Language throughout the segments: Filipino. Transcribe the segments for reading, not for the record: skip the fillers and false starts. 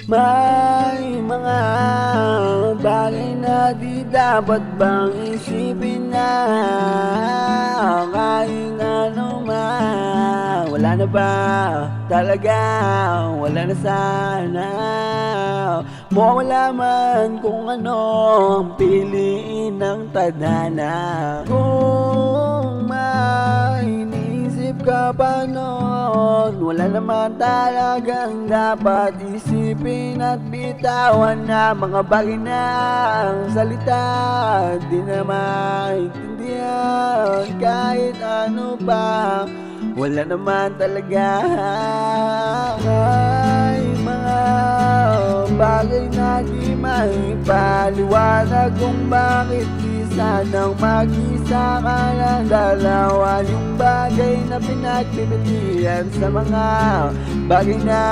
May mga bagay na di dapat bang isipin na kahit ano man. Wala na ba talaga? Wala na sana. Mawala man kung ano ang piliin ng tadhana. Kung may iniisip ka pa noon, wala naman talagang dapat isipin at bitawan na mga bagay na ang salita di na maintindihan kahit ano pa. Wala naman talaga. Ay mga bagay na di maipaliwanag kung bakit di sanang mag-isa ka lang dalawa. Yung bagay na pinagpipilian sa mga bagay na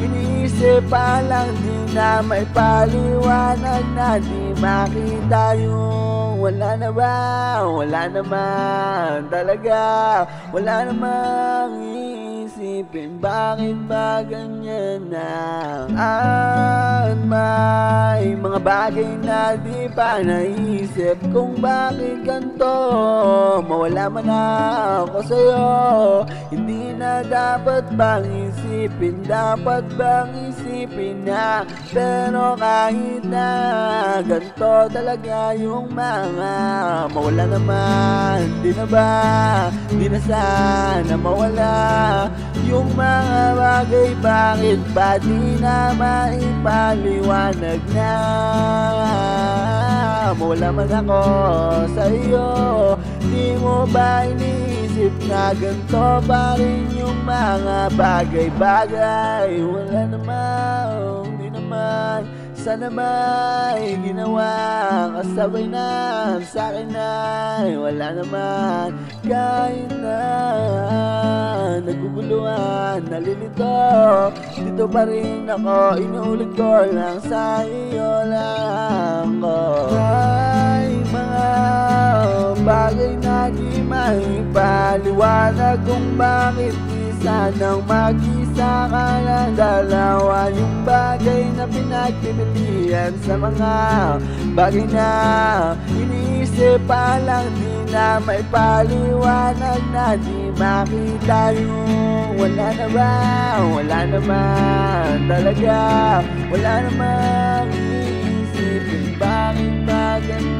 iniisip pa lang di na maipaliwanag na di makita yung wala na ba? Wala naman talaga. Wala namang iisipin bakit ba ganyan na. At may mga bagay na di pa naisip kung bakit ganito. Mawala man ako sa'yo, hindi na dapat bang isipin. Dapat bang isipin na. Pero kahit na ganito talaga yung mga mawala naman, di na ba? Di na sana mawala yung mga bagay. Bakit ba di na maipaliwanag na? Mawala man ako sa iyo, di mo ba iniisip na ganito pa rin yung mga bagay-bagay? Wala naman, di naman sana may ginawa kasabay na sa'kin ay wala naman. Kahit na naguguluhan, nalilito, dito pa rin ako, inuulit ko lang sa iyo lang ko. Ay mga bagay na di maipaliwanag kung bakit di sanang mag-isa ka lang dalawa. Yung bagay na pinagpipilian sa mga bagay na iniisip pa lang di na maipaliwanag na di makita yung wala na ba? Wala naman talaga. Wala namang iisipin bakit ba ganun.